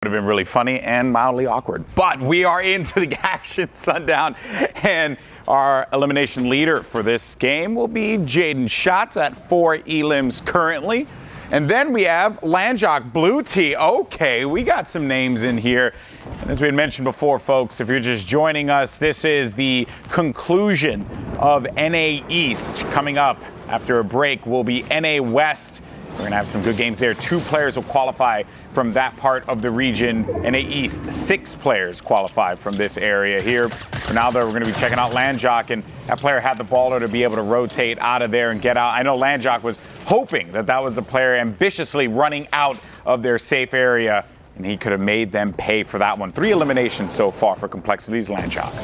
Would have been really funny and mildly awkward. But we are into the action, Sundown, and our elimination leader for this game will be Jaden Schatz at 4 elims currently. And then we have Landjock Blue Tea. Okay, we got some names in here. And as we had mentioned before, folks, if you're just joining us, this is the conclusion of NA East. Coming up after a break will be NA West. We're going to have some good games there. 2 players will qualify from that part of the region. NA East, 6 players qualify from this area here. For now, though, we're going to be checking out Landjock, and that player had the baller to be able to rotate out of there and get out. I know Landjock was hoping that that was a player ambitiously running out of their safe area, and he could have made them pay for that one. 3 eliminations so far for Complexity's Landjock.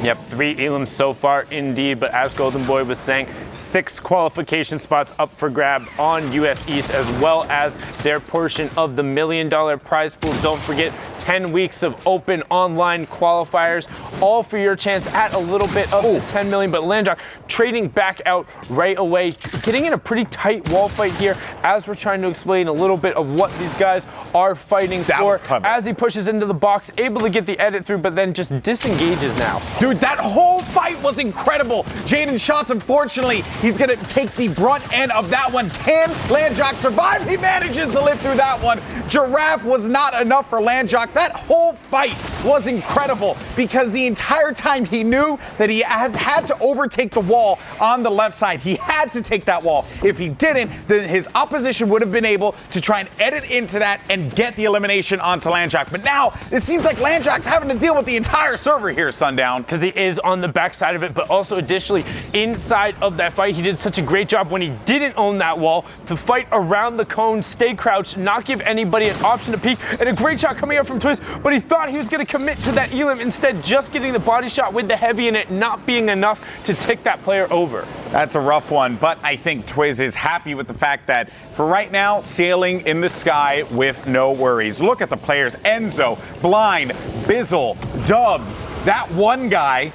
Yep, 3 elims so far indeed, but as Golden Boy was saying, 6 qualification spots up for grab on US East, as well as their portion of the $1 million prize pool. Don't forget, 10 weeks of open online qualifiers, all for your chance at a little bit of the 10 million. But Landjock trading back out right away, getting in a pretty tight wall fight here as we're trying to explain a little bit of what these guys are fighting for. As he pushes into the box, able to get the edit through, but then just disengages now. Dude, that whole fight was incredible. Jaden Schatz, unfortunately, he's going to take the brunt end of that one. Can Landjock survive? He manages to live through that one. Giraffe was not enough for Landjock. That whole fight was incredible because the entire time he knew that he had to overtake the wall on the left side. He had to take that wall. If he didn't, then his opposition would have been able to try and edit into that and get the elimination onto Landjock. But now it seems like Landjock's having to deal with the entire server here, Sundown. Because he is on the backside of it, but also additionally inside of that fight, he did such a great job when he didn't own that wall to fight around the cone, stay crouched, not give anybody an option to peek, and a great shot coming out from Twist, but he thought he was going to commit to that elim, instead just getting the body shot with the heavy and it not being enough to tick that player over. That's a rough one, but I think Twiz is happy with the fact that for right now, sailing in the sky with no worries. Look at the players: Enzo, Blind, Bizzle, Dubs, that one guy,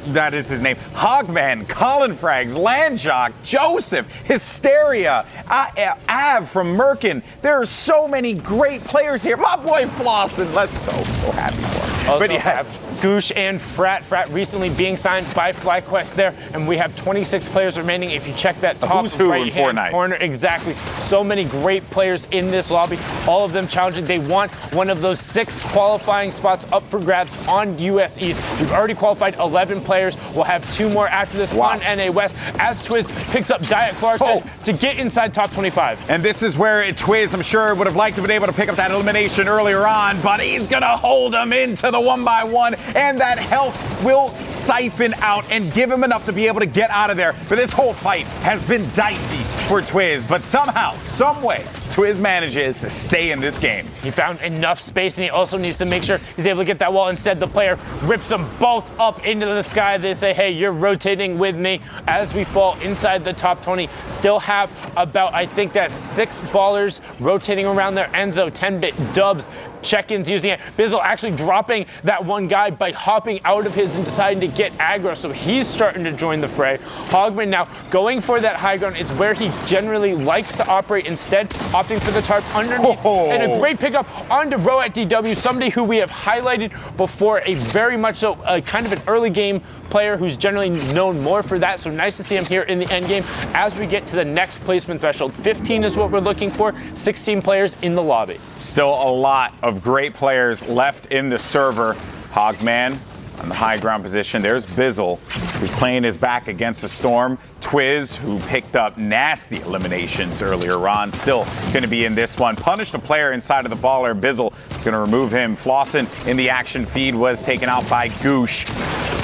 that is his name, Hogman, Colin Frags, Landjock, Joseph, Hysteria, Av from Merkin. There are so many great players here. My boy Flossin, let's go. I'm so happy for him. Also but yes, Goosh and Frat recently being signed by FlyQuest there, and we have 26 players remaining. If you check that top right-hand corner, exactly. So many great players in this lobby, all of them challenging. They want one of those 6 qualifying spots up for grabs on US East. We've already qualified 11 players. We'll have 2 more after this on NA West as Twiz picks up Diet Clarkson to get inside top 25. And this is where Twiz, I'm sure, would have liked to have been able to pick up that elimination earlier on, but he's going to hold him into the 1x1, and that health will siphon out and give him enough to be able to get out of there. But this whole fight has been dicey for Twiz, but somehow, some way, Twiz manages to stay in this game. He found enough space, and he also needs to make sure he's able to get that wall. Instead, the player rips them both up into the sky. They say, hey, you're rotating with me. As we fall inside the top 20, still have about, I think that's 6 ballers rotating around there. Enzo, 10-bit, Dubs, check-ins using it. Bizzle actually dropping that one guy by hopping out of his and deciding to get aggro, so he's starting to join the fray. Hogman now going for that high ground is where he generally likes to operate, instead opting for the tarp underneath. And a great pickup onto Ro at DW, somebody who we have highlighted before, a very much so kind of an early game player who's generally known more for that, so nice to see him here in the end game as we get to the next placement threshold. 15 is what we're looking for, 16 players in the lobby. Still a lot of great players left in the server. Hogman on the high ground position. There's Bizzle, who's playing his back against the storm. Twiz, who picked up nasty eliminations earlier on, still going to be in this one. Punished a player inside of the baller. Bizzle is going to remove him. Flossin in the action feed was taken out by Goosh.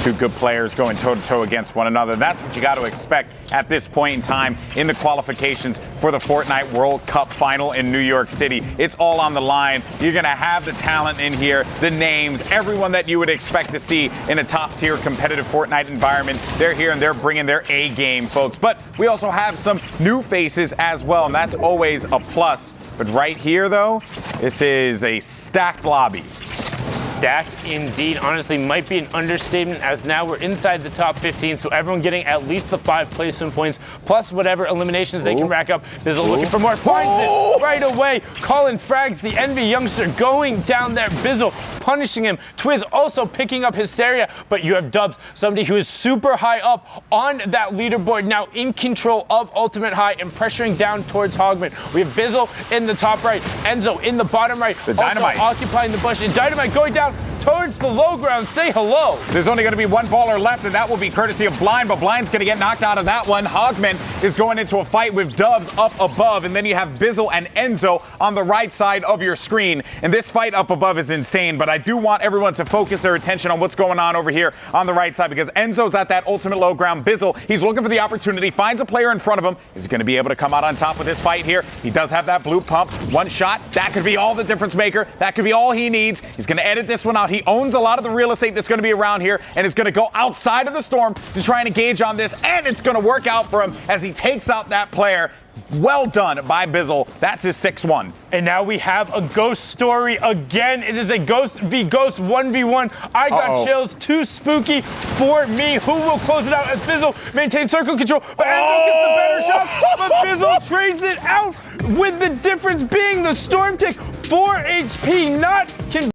2 good players going toe-to-toe against one another. That's what you got to expect at this point in time in the qualifications for the Fortnite World Cup final in New York City. It's all on the line. You're going to have the talent in here, the names, everyone that you would expect to see in a top-tier competitive Fortnite environment. They're here and they're bringing their A game, folks. But we also have some new faces as well, and that's always a plus. But right here, though, this is a stacked lobby. Stacked indeed. Honestly, might be an understatement as now we're inside the top 15, so everyone getting at least the 5 placement points, plus whatever eliminations they can rack up. Bizzle looking for more, finds it right away. Colin frags the Envy youngster going down there. Bizzle punishing him. Twiz also picking up Hysteria, but you have Dubs, somebody who is super high up on that leaderboard, now in control of Ultimate High and pressuring down towards Hogman. We have Bizzle in the top right, Enzo in the bottom right, the Dynamite also occupying the bush, and Dynamite going down towards the low ground. Say hello. There's only going to be one baller left, and that will be courtesy of Blind, but Blind's going to get knocked out of that one. Hogman is going into a fight with Dubs up above, and then you have Bizzle and Enzo on the right side of your screen. And this fight up above is insane, but I do want everyone to focus their attention on what's going on over here on the right side, because Enzo's at that ultimate low ground. Bizzle, he's looking for the opportunity, finds a player in front of him. Is he going to be able to come out on top with this fight here? He does have that blue pump. One shot, that could be all the difference maker. That could be all he needs. He's going to edit this one out. He owns a lot of the real estate that's going to be around here, and is going to go outside of the storm to try and engage on this, and it's going to work out for him as he takes out that player. Well done by Bizzle. That's his 6-1. And now we have a ghost story again. It is a ghost v ghost 1v1. I got chills. Too spooky for me. Who will close it out as Bizzle maintains circle control? But Enzo gets the better shot. But Bizzle trades it out with the difference being the storm tick. 4 HP, not